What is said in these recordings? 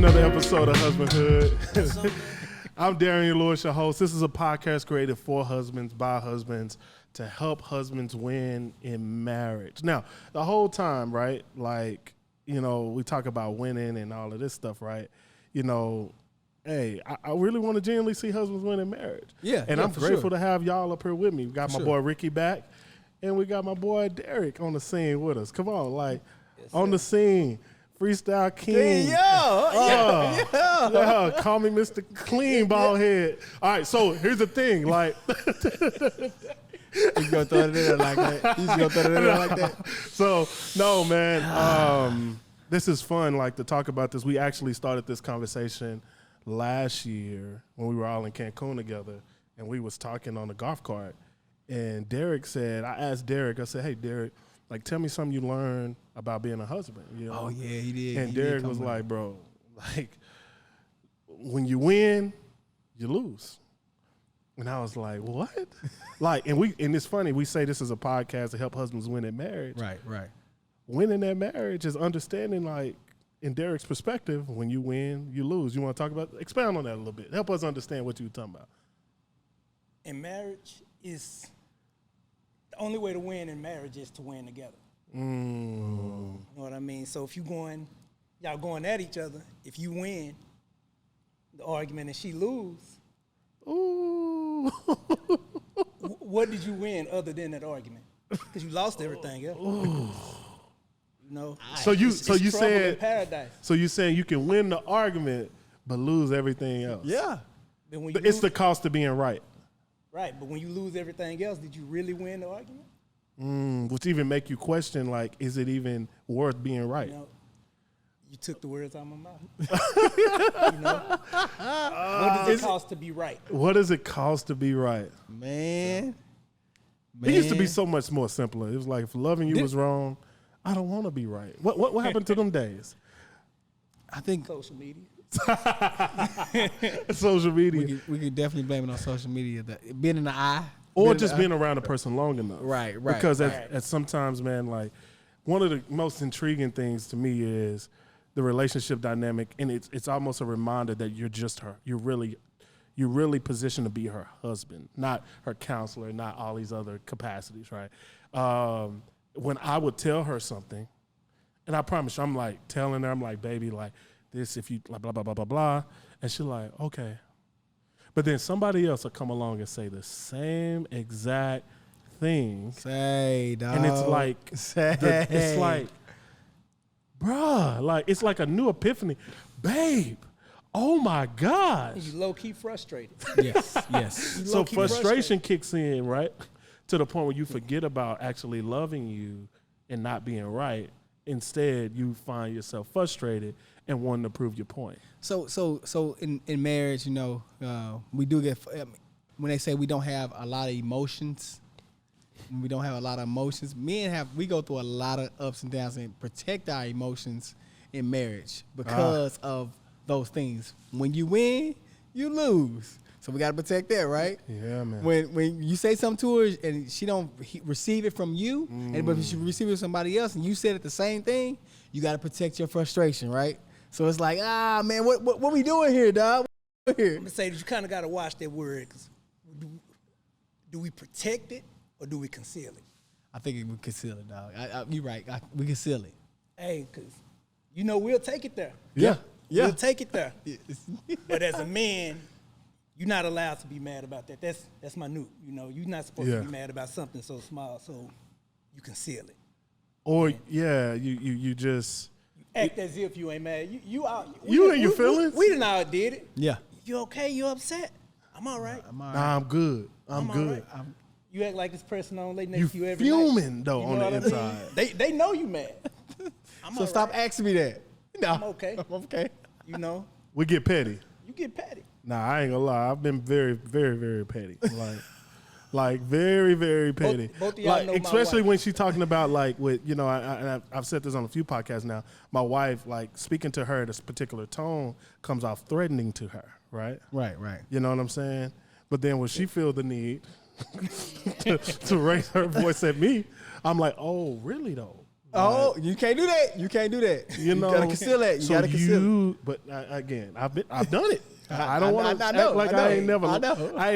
another episode of Husbandhood. I'm Darrion Lewis, your host. This is a podcast created for husbands, by husbands, to help husbands win in marriage. Now, the whole time, right, like, you know, we talk about winning and all of this stuff, right? You know, hey, I really want to genuinely see husbands win in marriage. Yeah. And I'm grateful to have y'all up here with me. We got my boy Rickey back, and we got my boy Derrick on the scene with us. Come on, like, on the scene. Freestyle King. Yeah. Call me Mr. Clean Ball Head. All right, so here's the thing, like. He's gonna throw it in there like that. So, no, man, this is fun, like, to talk about this. We actually started this conversation last year when we were all in Cancun together, and we was talking on the golf cart, and Derrick said, I asked Derrick, I said, hey, Derrick, like, tell me something you learned about being a husband. You know? Oh, yeah, he did. And Derrick was like, bro, like, when you win, you lose. And I was like, what? Like, and it's funny, we say this is a podcast to help husbands win in marriage. Right. Winning that marriage is understanding, like, in Derrick's perspective, when you win, you lose. You want to talk about, expound on that a little bit. Help us understand what you were talking about. In marriage, is the only way to win in marriage is to win together. You know what I mean? So if y'all going at each other, if you win the argument and she lose, what did you win other than that argument? Because you lost everything else. You know. So you said paradise. So you saying you can win the argument but lose everything else? Yeah. But it's the cost of being right. Right, but when you lose everything else, did you really win the argument? Which even make you question, like, is it even worth being right? You know, you took the words out of my mouth. You know? What does it cost to be right? What does it cost to be right? Man. It used to be so much more simpler. It was like, if loving you was wrong, I don't want to be right. What happened to them days? I think Social media. Social media. we could definitely blame it on social media. Being in the eye. Or just being around a person long enough. Right. Because at sometimes, man, like, one of the most intriguing things to me is the relationship dynamic, and it's almost a reminder that you're just her. You're really positioned to be her husband, not her counselor, not all these other capacities, right? When I would tell her something, and I promise you, I'm like telling her, I'm like, baby, like this, if you blah, blah, blah, blah, blah, blah. And she's like, okay. But then somebody else will come along and say the same exact thing. Say, dog. And it's like, it's like, bruh, like, it's like a new epiphany. Babe, oh my gosh. You low-key frustrated. Yes. So frustration kicks in, right? To the point where you forget about actually loving you and not being right. Instead, you find yourself frustrated and wanting to prove your point. So in marriage, you know, we do get, when they say we don't have a lot of emotions, we go through a lot of ups and downs and protect our emotions in marriage because of those things. When you win, you lose. So we got to protect that, right? Yeah, man. When you say something to her and she don't receive it from you, but if she receive it from somebody else and you said it the same thing, you got to protect your frustration, right? So it's like, man, what we doing here, dog? I'm going to say that you kind of got to watch that word. 'Cause do we protect it or do we conceal it? I think we conceal it, dog. You're right. We conceal it. Hey, because, you know, we'll take it there. Yeah. We'll take it there. But as a man, you're not allowed to be mad about that. That's minute. You know, you're not supposed to be mad about something so small, so you conceal it. Or, you just... Act as if you ain't mad. You and your feelings? We done all did it. Yeah. You okay? You upset? I'm all right. Nah, I'm good. I'm good. Right. You act like this person on late You next to you every night. fuming, though, on the inside. They know you mad. So stop asking me that. No. I'm okay. I'm okay. You know? We get petty. You get petty. Nah, I ain't gonna lie. I've been very, very, very petty. Like very, very petty. Both of y'all know my especially wife. when she's talking about, like, with, you know, I've said this on a few podcasts now. My wife, like, speaking to her, this particular tone comes off threatening to her, right? Right. You know what I'm saying? But then when she feel the need to raise her voice at me, I'm like, oh, really though? Oh, you can't do that. You can't do that. You know, gotta conceal that. You gotta conceal it. But again, I've done it. I don't want to act like I ain't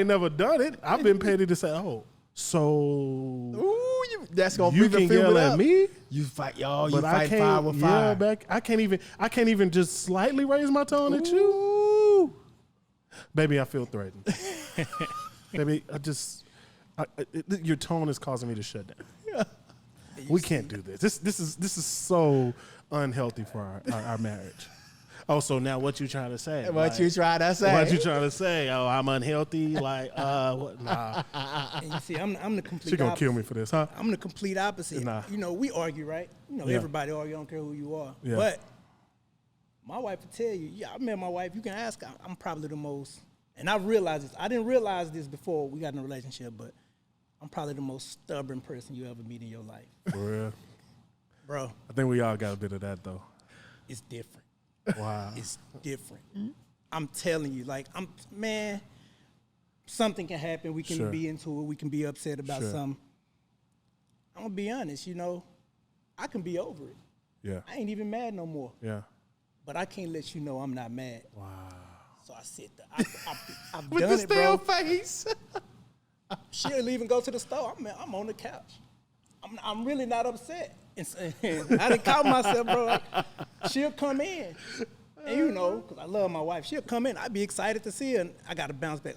never done it. I've been petty to say, oh, so Ooh, that's gonna you can yell at me. You fight, y'all. But You fight fire with fire. Back. I can't even just slightly raise my tone at you. Baby, I feel threatened. Baby, your tone is causing me to shut down. We can't do this. This is so unhealthy for our marriage. Oh, so now what you trying to say? What you trying to say? What you trying to say? Oh, I'm unhealthy. Like, what? Nah. And you see, I'm the complete. She gonna opposite. kill me for this, huh? I'm the complete opposite. Nah. You know, we argue, right? You know, everybody argue. I don't care who you are. Yeah. But my wife will tell you. Yeah, I met my wife. You can ask her. I'm probably the most. And I realized this. I didn't realize this before we got in a relationship, but I'm probably the most stubborn person you ever meet in your life. For real, Bro. I think we all got a bit of that though. It's different. Wow. It's different. I'm telling you, like, something can happen. We can be into it. We can be upset about something. I'm going to be honest, you know, I can be over it. Yeah. I ain't even mad no more. Yeah. But I can't let you know I'm not mad. Wow. So I sit there. I've With done the it, stale bro. face. She'll even go to the store. I'm on the couch. I'm really not upset. And I done caught myself, bro. Like, she'll come in. And you know, because I love my wife, she'll come in. I'd be excited to see her. And I got to bounce back.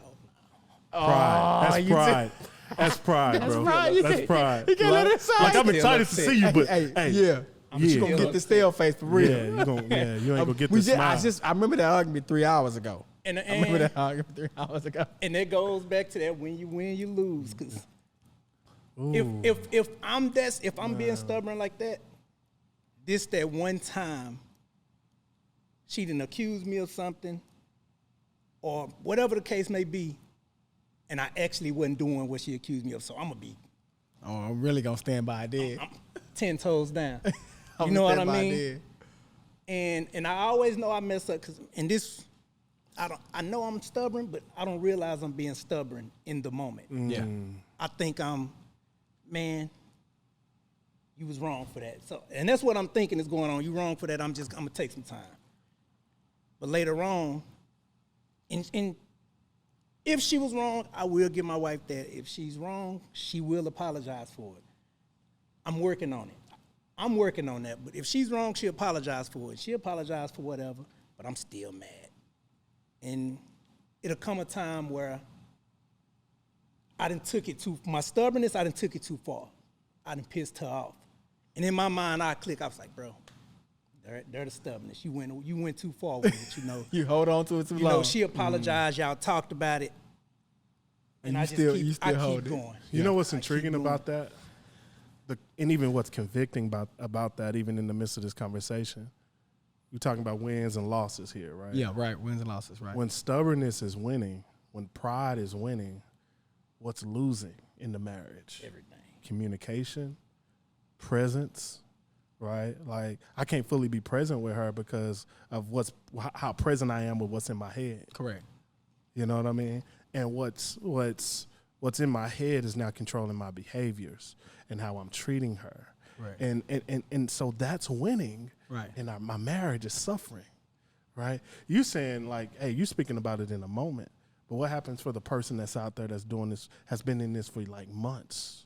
Pride. That's pride. That's pride, bro. That's pride. You can't let it like I'm excited to see you, but hey, yeah. You gonna get the stale face for real. Yeah, you ain't gonna get the smile. I remember that argument 3 hours ago. And I remember that argument 3 hours ago. And it goes back to that when you win, you lose. Because if I'm being stubborn like that, that one time she didn't accuse me of something or whatever the case may be, and I actually wasn't doing what she accused me of, so I'm gonna be. Oh, I'm really gonna stand by it. Dead. I'm 10 toes down. You know what I mean? Dead. And I always know I mess up because in this, I know I'm stubborn, but I don't realize I'm being stubborn in the moment. Yeah. I think man, you was wrong for that. So, and that's what I'm thinking is going on. You wrong for that. I'm gonna take some time. But later on, and if she was wrong, I will give my wife that. If she's wrong, she will apologize for it. I'm working on it. I'm working on that. But if she's wrong, she'll apologize for it. She'll apologize for whatever, but I'm still mad. And it'll come a time where my stubbornness, I done took it too far. I done pissed her off. And in my mind, I click. I was like, bro, they're the stubbornness. You went too far with it, you know. You hold on to it too long. You know, she apologized. Y'all talked about it. And I keep going. You know what's intriguing about that? And even what's convicting about that, even in the midst of this conversation, we're talking about wins and losses here, right? Yeah, right. Wins and losses, right. When stubbornness is winning, when pride is winning, what's losing in the marriage? Everything. Communication, presence, right? Like, I can't fully be present with her because of how present I am with what's in my head. Correct. You know what I mean? And what's in my head is now controlling my behaviors and how I'm treating her. Right. And so that's winning. Right. And my marriage is suffering. Right? You saying like, hey, you speaking about it in a moment. But what happens for the person that's out there that's doing this, has been in this for like months,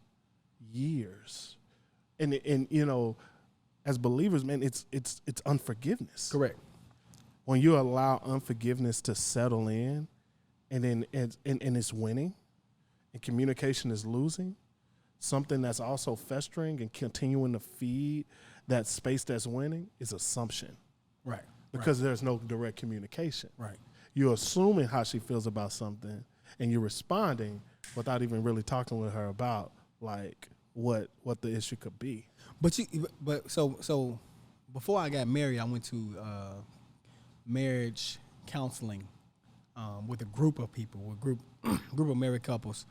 years? And you know, as believers, man, it's unforgiveness. Correct. When you allow unforgiveness to settle in, and then and it's winning, and communication is losing, something that's also festering and continuing to feed that space that's winning is assumption. Right. Because there's no direct communication. Right. You're assuming how she feels about something, and you're responding without even really talking with her about like what the issue could be. But so before I got married, I went to marriage counseling with a group of people, with group of married couples,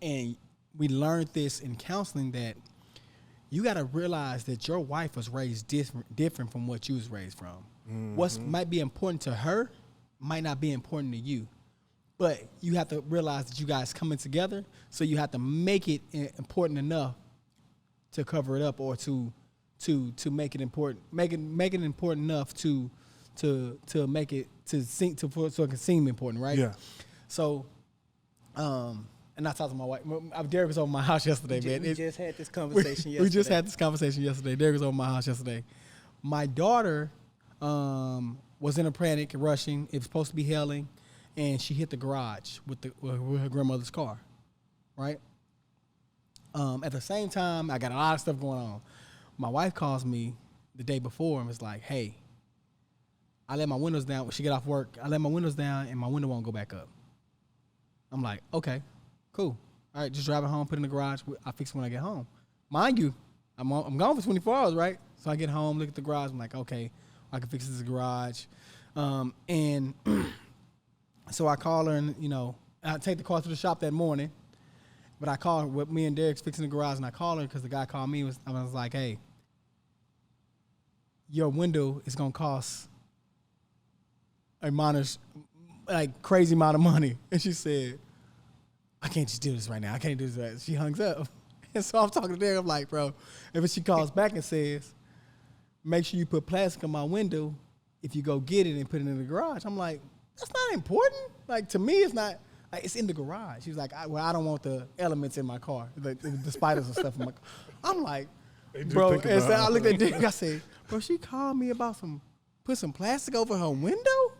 and we learned this in counseling that you got to realize that your wife was raised different from what you was raised from. Mm-hmm. What might be important to her might not be important to you, but you have to realize that you guys coming together, so you have to make it important enough to cover it up or to to make it important, make it important enough to make it so it can seem important, right? Yeah. So, and I talked to my wife. Derrick was over my house yesterday, man. We just had this conversation yesterday. We just had this conversation yesterday. Derrick was over my house yesterday. My daughter was in a panic, rushing. It was supposed to be hailing, and she hit the garage with her grandmother's car, right? At the same time, I got a lot of stuff going on. My wife calls me the day before and was like, hey, I let my windows down. When she get off work, I let my windows down, and my window won't go back up. I'm like, okay, cool. All right, just drive it home, put it in the garage. I'll fix it when I get home. Mind you, I'm gone for 24 hours, right? So I get home, look at the garage. I'm like, okay, I can fix this garage. And so I call her, and, I take the car to the shop that morning. But I call her with me and Derrick's fixing the garage, and I call her because the guy called me. I was like, hey, your window is going to cost crazy amount of money. And she said, I can't just do this right now. I can't do this right now. She hung up. And so I'm talking to Derrick. I'm like, bro, if she calls back and says, make sure you put plastic on my window if you go get it and put it in the garage. I'm like, that's not important. Like, to me, it's not. Like, it's in the garage. He was like, I don't want the elements in my car, the spiders and stuff in my car. I'm like, bro, and so I looked at Derrick. I said, bro, she called me about put some plastic over her window?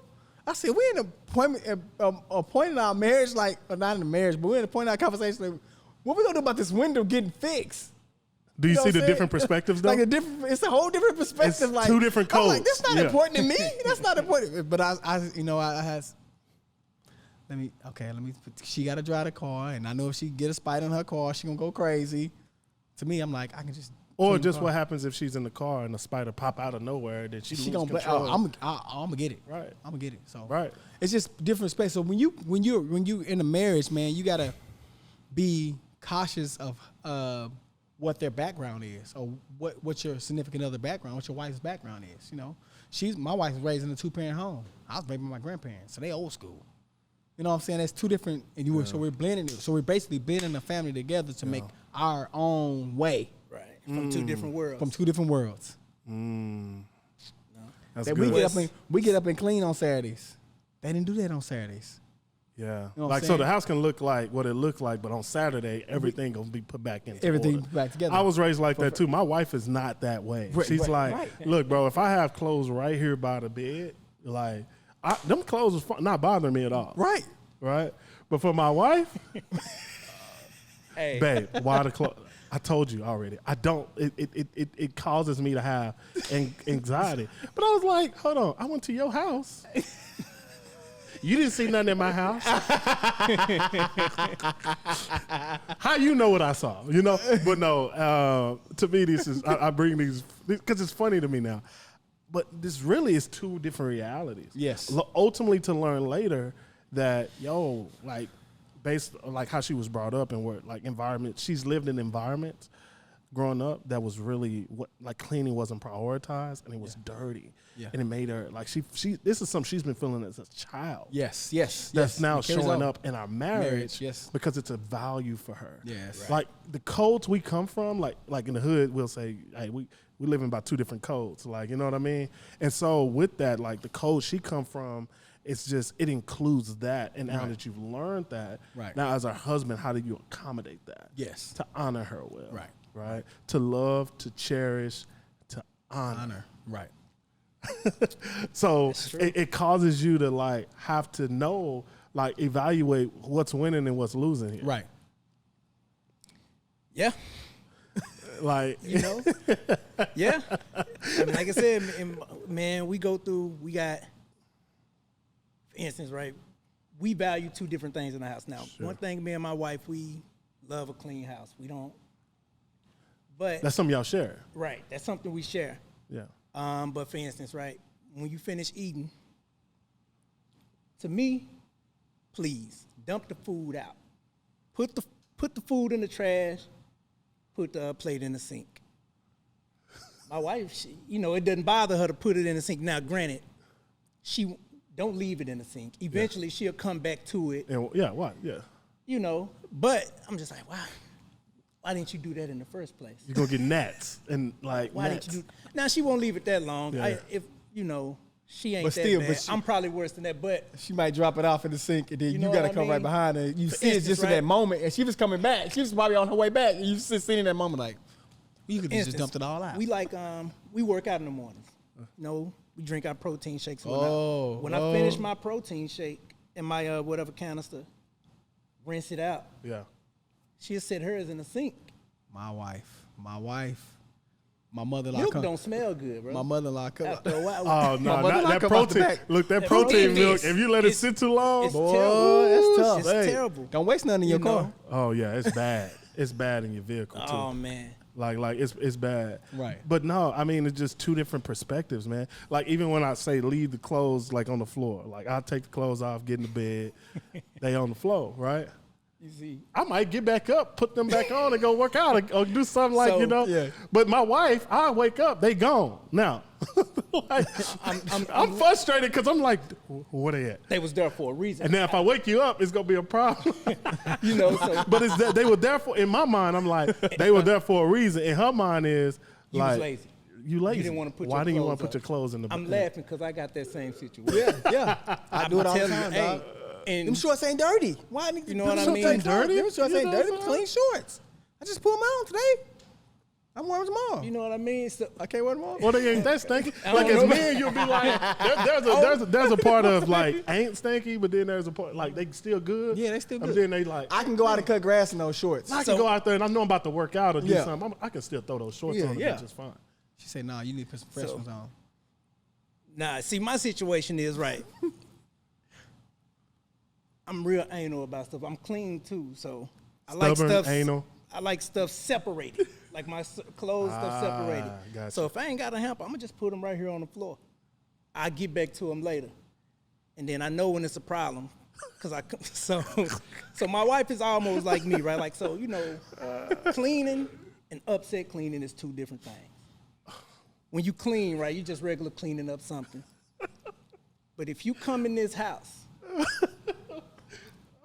I said, we in a point in our marriage, not in the marriage, but we're in a point in our conversation, like, what we gonna do about this window getting fixed? Do you see the different perspectives, though? It's a whole different perspective. It's two different codes. I'm like, that's not important to me. That's not important. But I had. Let me. She got to drive the car, and I know if she get a spider in her car, she gonna go crazy. To me, I'm like, I can just. Or just what happens if she's in the car and a spider pop out of nowhere, then she loses control. I'm gonna get it. Right. I'm gonna get it. So right. It's just different space. So when you in a marriage, man, you gotta be cautious of what their background is, or what your significant other background, what your wife's background is. My wife was raised in a 2-parent home. I was raised by my grandparents, so they old school. You know what I'm saying? That's two different, so we're blending it. So we're basically blending a family together to make our own way. Right. From two different worlds. From two different worlds. That's good. We get up and clean on Saturdays. They didn't do that on Saturdays. Yeah. You know so the house can look like what it looked like, but on Saturday, everything gonna be put back into everything order. back together. I was raised like that too. My wife is not that way. She's look, bro, if I have clothes right here by the bed, them clothes is not bothering me at all. Right. Right? But for my wife, hey, babe, why the clothes? I told you already. I don't. It causes me to have anxiety. But I was like, hold on. I went to your house. You didn't see nothing in my house. How you know what I saw? But no. To me, this is I bring these because it's funny to me now. But this really is two different realities. Yes. Ultimately, to learn later that based on how she was brought up and where environment, she's lived in environments growing up that was really cleaning wasn't prioritized and it was dirty. Yeah. And it made her she this is something she's been feeling as a child. Yes. That's now showing up in our marriage yes. because it's a value for her. Yes. Right. The codes we come from, like in the hood, we'll say, hey, we live in about two different codes. You know what I mean? And so with that, the code she come from, it's just, it includes that. And now that you've learned that, now as our husband, how do you accommodate that? Yes. To honor her well. Right. To love, to cherish, to honor. Right. So it causes you to have to know, evaluate what's winning and what's losing here. Right. Yeah. Yeah. I mean, like I said, man, we got, for instance, we value two different things in the house. Now, one thing, me and my wife, we love a clean house. We don't, but. That's something y'all share. Right. That's something we share. Yeah. But for instance, when you finish eating, to me, please dump the food out. Put the food in the trash. Put the plate in the sink. My wife, it doesn't bother her to put it in the sink. Now, granted, she don't leave it in the sink. Eventually, she'll come back to it. And, what? Yeah. But I'm just like, wow. why didn't you do that in the first place? You're going to get gnats. And like, Why gnats. didn't you do? Now she won't leave it that long. Yeah. If you know, she ain't But that still, bad. but she- I'm probably worse than that. But She might drop it off in the sink, and then you know got to what I come right mean? behind her. You For see it instance, just in right? that moment, and she was coming back. She was probably on her way back, and you sitting in that moment like, you could have just instance, dumped it all out. We like we work out in the mornings. You know, we drink our protein shakes. And whatnot. Oh, When I finish my protein shake and my whatever canister, rinse it out. Yeah. She'll set hers in the sink. My wife, my mother-in-law. Milk don't smell good, bro. My mother-in-law. After a while, Oh, no, mother-in-law that come out the protein. back. Look, that That protein protein milk, is- if you let it it's- sit too long. it's Boy, terrible. that's tough. It's Hey. terrible. Don't waste nothing in your You car. know? Oh, yeah, it's bad. It's bad in your vehicle, too. Oh man. Like it's bad. Right. But no, I mean, it's just two different perspectives, man. Like even when I say leave the clothes like on the floor, like I'll take the clothes off, get in the bed, they on the floor, right? You see, I might get back up, put them back on and go work out or do something like, So, you know. yeah. But my wife, I wake up, they gone. Now, like, I'm frustrated because I'm like, where they at? they was there for a reason. And then if I wake you up, it's going to be a problem. You know, so But it's that they were there for, in my mind, I'm like, they were there for a reason. In her mind is you like, was lazy. you lazy. You didn't want to put Why your didn't you clothes want to put up. your clothes in the I'm bed? laughing because I got that same situation. Yeah. I do it all the Tell you, time, hey, dog. and Them shorts ain't dirty. Why? You know what I mean? Ain't Dirty? Them shorts You ain't know dirty. what I'm Clean shorts. I just put them on today. I'm wearing them tomorrow. you know what I mean. So I can't wear them all. Well, they ain't that stinky. I Like don't as know. men, you'll be like, there's a part of like ain't stinky, but then there's a part like they still good. Yeah, they still And good. then they like I can go out and cut grass in those shorts. I can So- go out there and I know I'm about to work out or do Yeah. something. I can still throw those shorts Yeah, on yeah. and just fine. She said, "Nah, you need to put some fresh So- ones on." nah, see, my situation is right. I'm real anal about stuff. I'm clean too, so I like Stubborn, stuff. anal. I like stuff separated, like my clothes stuff separated. Gotcha. So if I ain't got a hamper, I'm gonna just put them right here on the floor. I get back to them later, and then I know when it's a problem, cause so my wife is almost like me, right? Like so, you know, cleaning and upset cleaning is two different things. When you clean, right, you just regular cleaning up something. But if you come in this house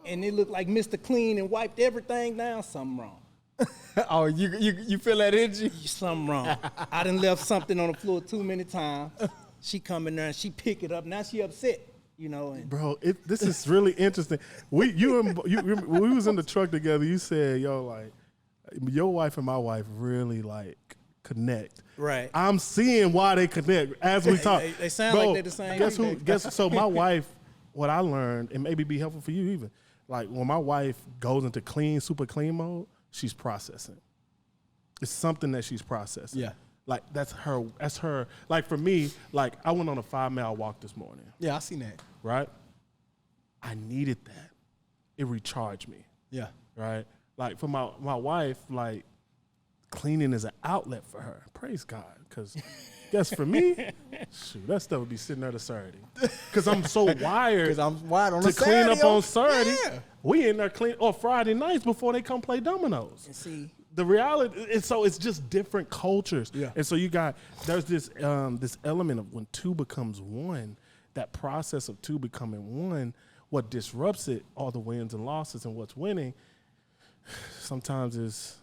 and it look like Mr. Clean and wiped everything down, something wrong. Oh, you feel that energy? Something wrong. I done left something on the floor too many times. She come in there and she pick it up. Now she upset, you know. And Bro, this is really interesting. We was in the truck together. You said, yo, like your wife and my wife really like connect. right. I'm seeing why they connect as we talk. They sound like they're the same Guess thing. who? So my wife, what I learned, and maybe be helpful for you even, like when my wife goes into super clean mode, she's processing. It's something that she's processing. Yeah. Like that's her. Like for me, like I went on a 5-mile walk this morning, Yeah, I seen that. right? I needed that. It recharged me, Yeah. right? Like for my wife, like cleaning is an outlet for her. Praise God, because guess for me, shoot, that stuff would be sitting there to Saturday. Because I'm so wired Because I'm wide on to a clean up Saturday, on Saturday. Yeah. We in there clean or Friday nights before they come play dominoes. And see, The reality, and so it's just different cultures. Yeah. And so there's this this element of when two becomes one, that process of two becoming one, what disrupts it are the wins and losses, and what's winning sometimes is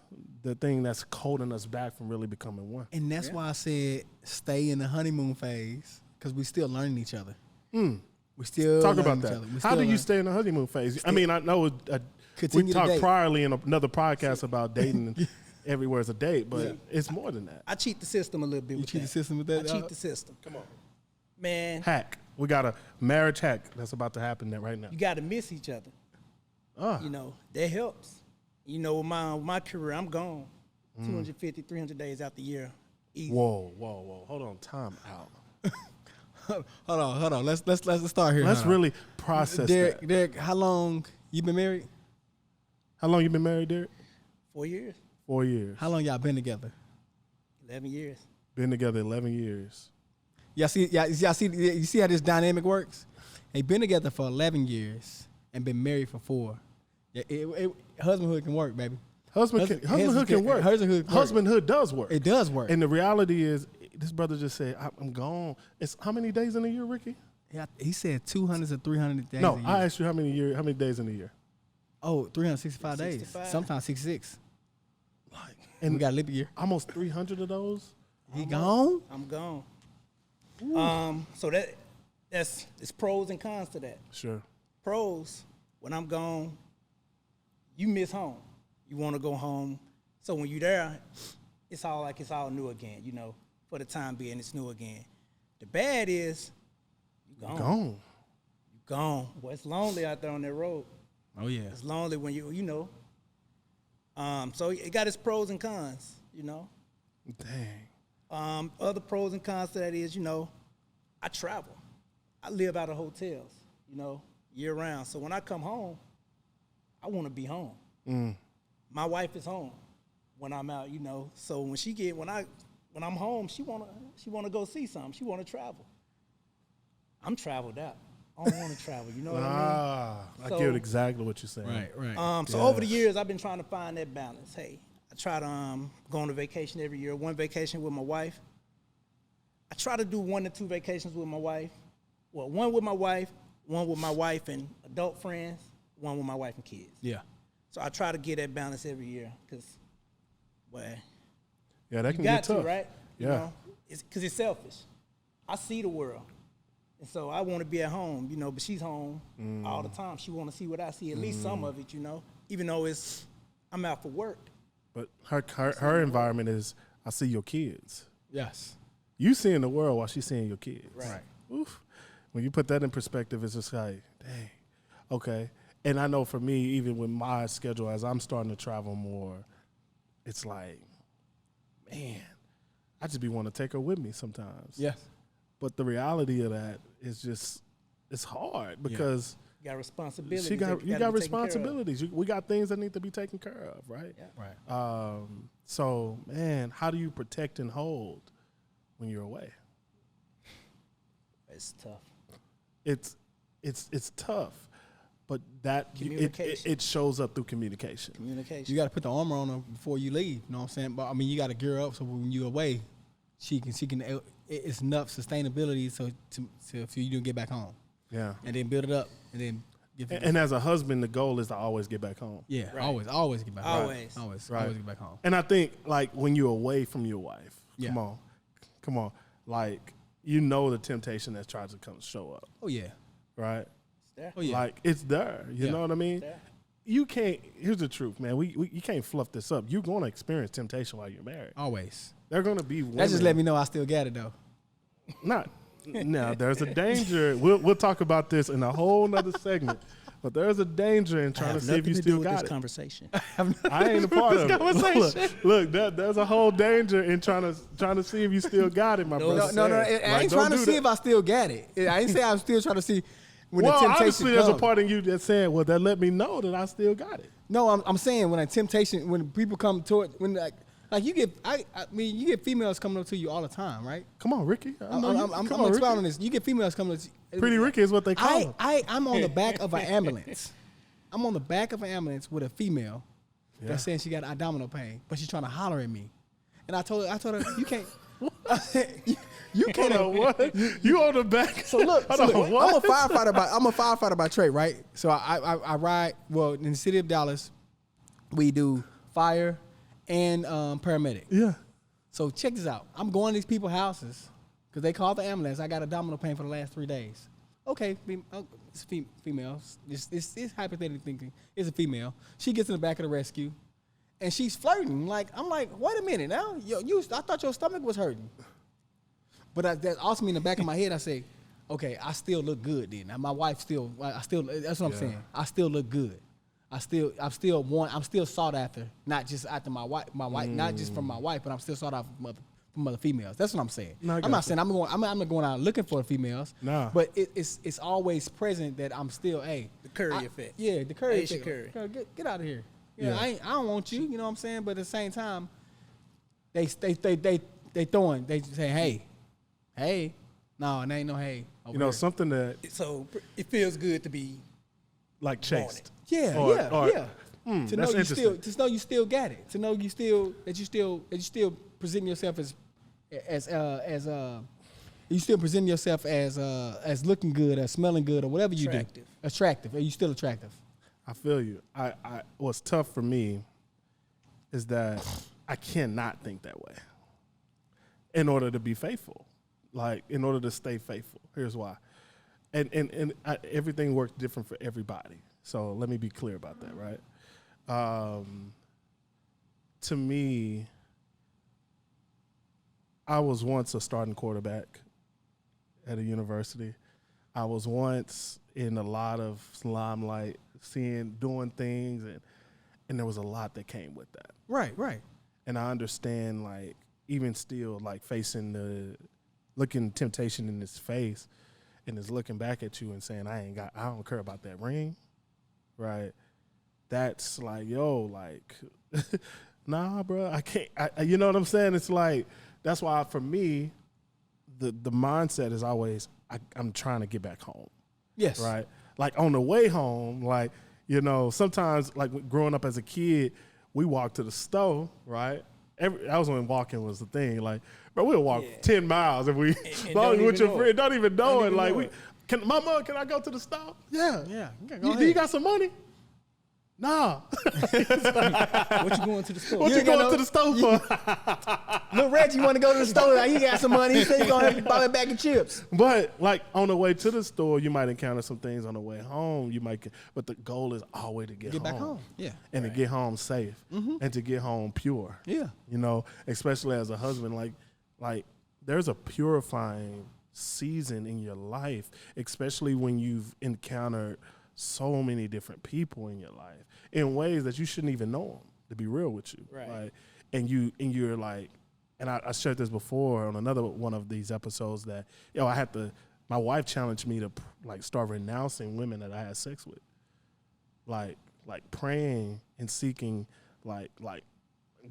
the thing that's holding us back from really becoming one. And that's why I said stay in the honeymoon phase, because we still learning each other. We still Talk learning about each that. other. We How still do you learn. stay in the honeymoon phase? I mean, I know we Continue to talked date. priorly in another podcast about dating and everywhere's a date, but it's more than that. I cheat the system a little bit You with cheat that. the system with that, I dog? cheat the system. Come on. Man, Hack. We got a marriage hack that's about to happen there right now. you got to miss each other. You know, that helps. You know, with my career, I'm gone 250, 300 days out the year. Easy. Whoa. Hold on. Time out. Hold on. Let's start here. Let's Hold on. really process that. Derrick, how long you been married? How long you been married, Derrick? 4 years, 4 years. How long y'all been together? 11 years. Been together 11 years. You see how this dynamic works? They been together for 11 years and been married for 4. Yeah, husbandhood can work, baby. Husbandhood can work. Husbandhood can work. Husbandhood does work. It does work. And the reality is, this brother just said, I'm gone. It's how many days in a year, Ricky? Yeah, he said 200 to 300 days. No, a year. I asked you how many days in a year. Oh, 365 days. 65. Sometimes 66. And we got a leap year. Almost 300 of those. He gone? I'm gone. So that's it's pros and cons to that. Sure. Pros, when I'm gone, you miss home. You want to go home. So when you're there, it's all new again, you know. For the time being, it's new again. The bad is, you gone. You gone. Boy, it's lonely out there on that road. Oh, yeah. It's lonely when you know. So it got its pros and cons, you know. Dang. Other pros and cons to that is, you know, I travel. I live out of hotels, you know, year round. So when I come home, I want to be home. My wife is home when I'm out, you know. So when I'm home, she wanna go see something. She wanna travel. I'm traveled out. I don't want to travel. You know what I mean? I get exactly what you're saying. Right. So over the years, I've been trying to find that balance. Hey, I try to go on a vacation every year. One vacation with my wife. I try to do 1 to 2 vacations with my wife. Well, one with my wife and adult friends, one with my wife and kids. Yeah. So I try to get that balance every year because, well, Yeah, that you can got get tough. to, right? Yeah. You know, because it's selfish. I see the world. And so I want to be at home, you know, but she's home all the time. She want to see what I see, at least some of it, you know, even though I'm out for work. But her environment is, I see your kids. Yes. You seeing the world while she's seeing your kids. Right. Oof. When you put that in perspective, it's just like, dang, okay. And I know for me, even with my schedule, as I'm starting to travel more, it's like, man, I just be wanting to take her with me sometimes. Yes. But the reality of that is just, it's hard because You got responsibilities. you that got gotta be taken care of. responsibilities. We got things that need to be taken care of, right? Yeah. Right. So, man, how do you protect and hold when you're away? It's tough. It's tough, but that Communication. it shows up through communication. Communication. You got to put the armor on her before you leave. You know what I'm saying? But I mean, you got to gear up so when you're away, she can. It's enough sustainability so for you to get back home. Yeah, And then build it up, and then. and as a husband, the goal is to always get back home. Yeah, Right. always get back home. Always. Always get back home. And I think like when you're away from your wife, Yeah. come on, like you know the temptation that tries to come show up, Oh yeah. right? It's there. Oh yeah. Like it's there. You Yeah. know what I mean? It's there. You can't. Here's the truth, man. You can't fluff this up. You're going to experience temptation while you're married. Always. They're going to be women. That just let me know I still got it though. Not now. There's a danger. We'll talk about this in a whole nother segment. But there's a danger in trying to see if you still got it. Conversation. I ain't a part of it. conversation. Look, there's a whole danger in trying to see if you still got it, my brother. No. I Like, ain't don't trying to do see that. if I still got it. I ain't say I'm still trying to see when Well, the temptation obviously, there's a comes. part of you that's saying, well, that let me know that I still got it. No, I'm saying when a temptation, when people come toward, when like you get, I mean, you get females coming up to you all the time, right? Come on, Ricky. I'm expounding on this. You get females coming up to you. Pretty Ricky is what they call him. I'm on the back of an ambulance. I'm on the back of an ambulance with a female that's saying she got abdominal pain, but she's trying to holler at me. And I told her, you can't. you can't. Hold on, what? You on the back? So look, Hold on, what? I'm a firefighter by trade, right? So I ride. Well, in the city of Dallas, we do fire and paramedic. Yeah. So check this out. I'm going to these people's houses because they called the ambulance. I got abdominal pain for the last 3 days. Okay, it's female. It's hypothetically thinking. It's a female. She gets in the back of the rescue, and she's flirting. I'm like, wait a minute now. I thought your stomach was hurting. But that also mean in the back of my head, I say, okay, I still look good then. Now, my wife that's what I'm saying. I still look good. I'm still sought after, not just after my wife, not just from my wife, but I'm still sought after from other females. That's what I'm saying. No, I'm not saying I'm not going out looking for females. Nah. But it's always present that I'm still, hey. The Curry effect. Yeah, the Curry Aisha effect. Curry. Girl, get out of here. Yeah. I don't want you. You know what I'm saying? But at the same time, they say, hey, no, it ain't no hey. You know, something that So it feels good to be like chased. Yeah, Or- yeah. To know that's interesting. you still got it. To know you still present yourself you still present yourself as looking good, as smelling good, or whatever you Attractive. do. Attractive. Are you still attractive? I feel you. What's tough for me is that I cannot think that way in order to be faithful, like in order to stay faithful. Here's why. And everything works different for everybody. So let me be clear about that, right? To me, I was once a starting quarterback at a university. I was once in a lot of limelight, doing things, and there was a lot that came with that. Right. And I understand, like, even still, like, looking temptation in his face and is looking back at you and saying, I don't care about that ring, right? That's like, yo, like, nah, bro, I can't, you know what I'm saying? It's like, that's why for me, the mindset is always, I'm trying to get back home. Yes. Right? Like on the way home, like, you know, sometimes like growing up as a kid, we walked to the store, right? That was when walking was the thing. Like, bro, we'll walk 10 miles if we with your friend, don't even know it. Like, Mama, can I go to the store? Yeah. Yeah. Do you got some money? Nah. What you going to the store? What you going to the store for? Little Reggie want to go to the store. Like, he got some money. He said he's going to buy a bag of chips. But like on the way to the store, you might encounter some things. On the way home, but the goal is always to get home. back home. Yeah. And to get home safe. And to get home pure. Yeah. You know, especially as a husband, like there's a purifying season in your life, especially when you've encountered so many different people in your life in ways that you shouldn't even know them, to be real with you. Right. Like, you're like, and I shared this before on another one of these episodes that, my wife challenged me to like start renouncing women that I had sex with. Like praying and seeking, like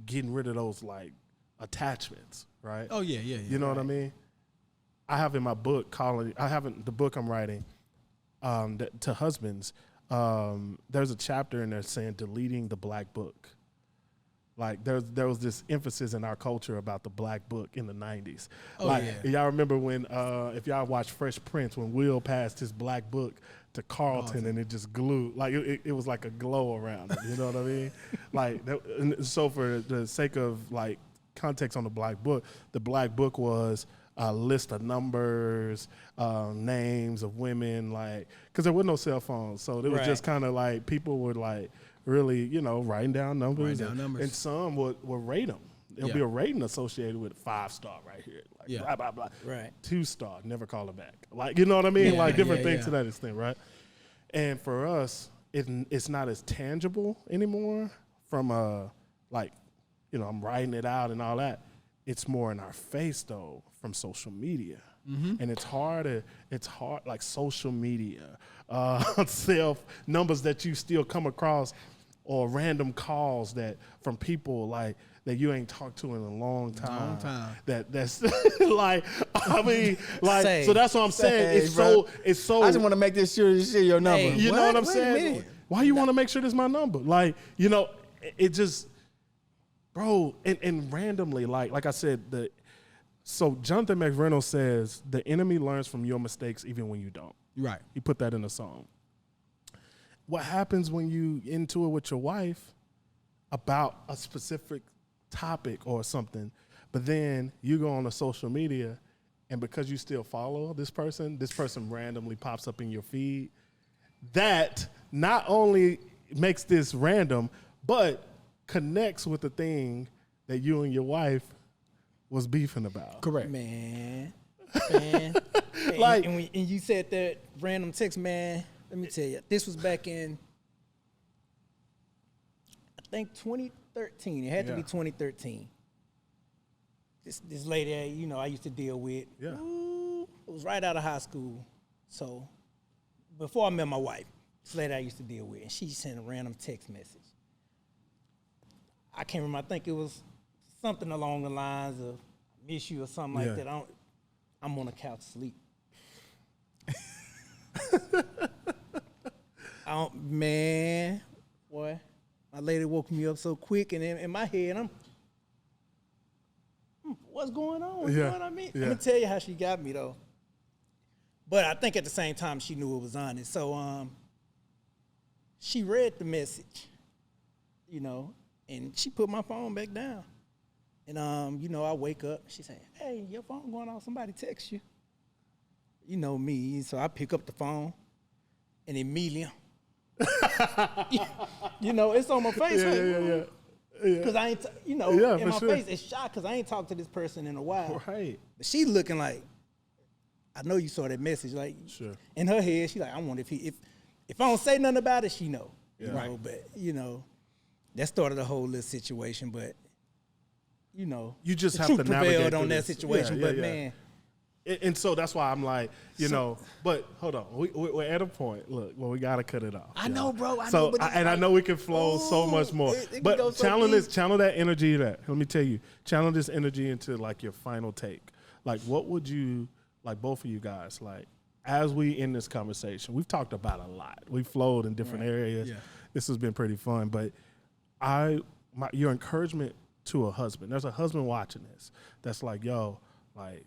getting rid of those like attachments, right? Oh, yeah. You know what I mean? I have in my book the book I'm writing, to husbands, there's a chapter in there saying deleting the black book. Like there was this emphasis in our culture about the black book in the 90s. Oh, like yeah. y'all remember when if y'all watched Fresh Prince, when Will passed his black book to Carlton and it just glued, like it was like a glow around it, you know what I mean? Like and so for the sake of like context on the black book was a list of numbers, names of women, like, because there were no cell phones. So it was just kind of like people would like really, you know, writing down numbers. And some would rate them. There'll be a rating associated with 5-star right here. Like blah, blah, blah. Right. 2-star, never call it back. Like, you know what I mean? Like different things to that extent, right? And for us, it's not as tangible anymore from like, you know, I'm writing it out and all that. It's more in our face though from social media. And it's hard, like social media, self numbers that you still come across or random calls that from people like that you ain't talked to in a long time. That's like, I mean, like, so that's what I'm saying. It's so. I just want to make this sure this is your number. Hey, you know what I'm Wait saying? Why you want to make sure this is my number? Like, you know, it just, bro, and randomly, like I said, so Jonathan McReynolds says the enemy learns from your mistakes even when you don't. Right. He put that in a song. What happens when you into it with your wife about a specific topic or something, but then you go on the social media and because you still follow this person randomly pops up in your feed. That not only makes this random, but connects with the thing that you and your wife was beefing about. Correct. Man. Like, and you said that random text, man, let me tell you, this was back in, I think 2013. It had to be 2013. This lady, you know, I used to deal with. Yeah. It was right out of high school. So before I met my wife, this lady I used to deal with, and she sent a random text message. I can't remember. I think it was something along the lines of miss you or something like that. I'm on the couch asleep. Man, boy, my lady woke me up so quick, and in my head, I'm, what's going on? You know what I mean? Yeah. Let me tell you how she got me, though. But I think at the same time, she knew it was honest. So she read the message, you know, and she put my phone back down. And you know, I wake up. She say, "Hey, your phone going off. Somebody text you." You know me, so I pick up the phone, and immediately, you know, it's on my face. Yeah. Because I ain't, you know, in my face, it's shocked because I ain't talked to this person in a while. Right. But she looking like, I know you saw that message. Like, in her head, she like, I wonder if I don't say nothing about it, she know. You know, but you know, that started the whole little situation. But you know, you just the have to truth navigate prevailed on this. that situation. But man. And so that's why I'm like, you know, but hold on. We're at a point, look, well, we got to cut it off. I know, bro. I know. But I know we can flow so much more. But channel that energy let me tell you, channel this energy into like your final take. Like, what would you, like both of you guys, like, as we end this conversation, we've talked about a lot. We flowed in different areas. Yeah. This has been pretty fun. But your encouragement to a husband, there's a husband watching this that's like, yo, like,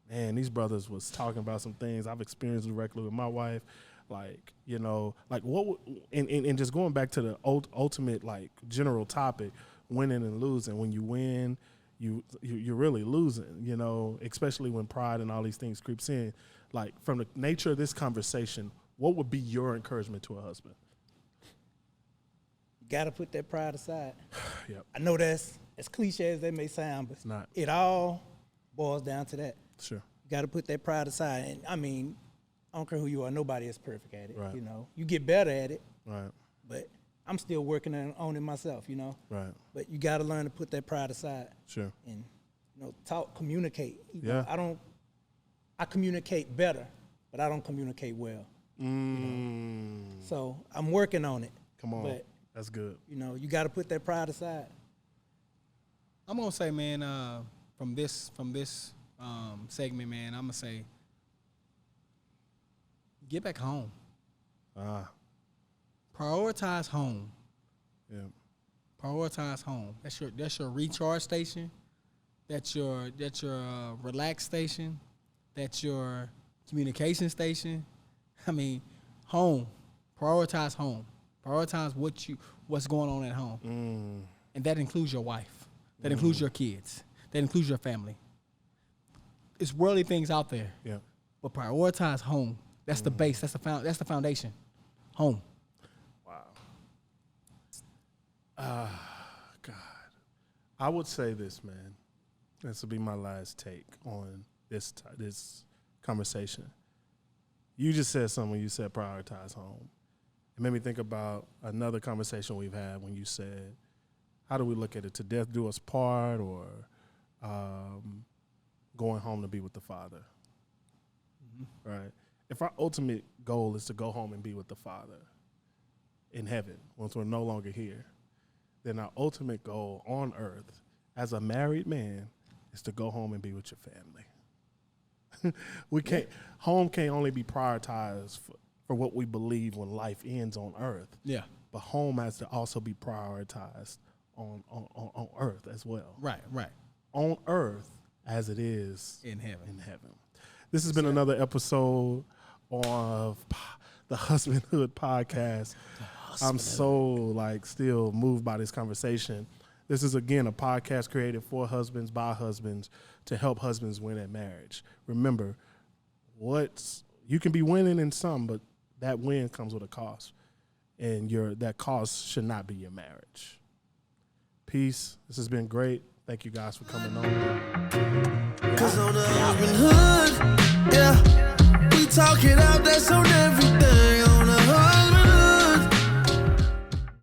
man, these brothers was talking about some things I've experienced directly with my wife. Like, you know, like what, and just going back to the ultimate, like, general topic, winning and losing. When you win, you're really losing, you know, especially when pride and all these things creeps in. Like, from the nature of this conversation, what would be your encouragement to a husband? You got to put that pride aside. Yep. I know that's as cliche as that may sound, but it's not. It all boils down to that. Sure. You got to put that pride aside. And I mean, I don't care who you are. Nobody is perfect at it. Right. You know, you get better at it. Right. But I'm still working on it myself, you know. Right. But you got to learn to put that pride aside. Sure. And, you know, communicate. You yeah. know, I communicate better, but I don't communicate well. You know? So I'm working on it. Come on. But, that's good. You know, you got to put that pride aside. I'm going to say, man, from this segment, man, I'm going to say, get back home. Prioritize home. Yeah. Prioritize home. That's your recharge station. That's your relax station. That's your communication station. I mean, home. Prioritize home. Prioritize what's going on at home. And that includes your wife. That includes your kids. That includes your family. It's worldly things out there. Yeah. But prioritize home. That's the base. That's the foundation. Home. Wow. God. I would say this, man. This will be my last take on this conversation. You just said something when you said prioritize home. It made me think about another conversation we've had when you said, how do we look at it? To death do us part, or going home to be with the Father? Mm-hmm. Right? If our ultimate goal is to go home and be with the Father in heaven, once we're no longer here, then our ultimate goal on earth as a married man is to go home and be with your family. Home can't only be prioritized for what we believe when life ends on earth. Yeah. But home has to also be prioritized on earth as well. Right. On earth as it is in heaven. This has been another episode of the Husbandhood Podcast. I'm so still moved by this conversation. This is, again, a podcast created for husbands, by husbands, to help husbands win at marriage. Remember, you can be winning in some, but that win comes with a cost. And that cost should not be your marriage. Peace. This has been great. Thank you guys for coming on. 'Cause on the Husbandhood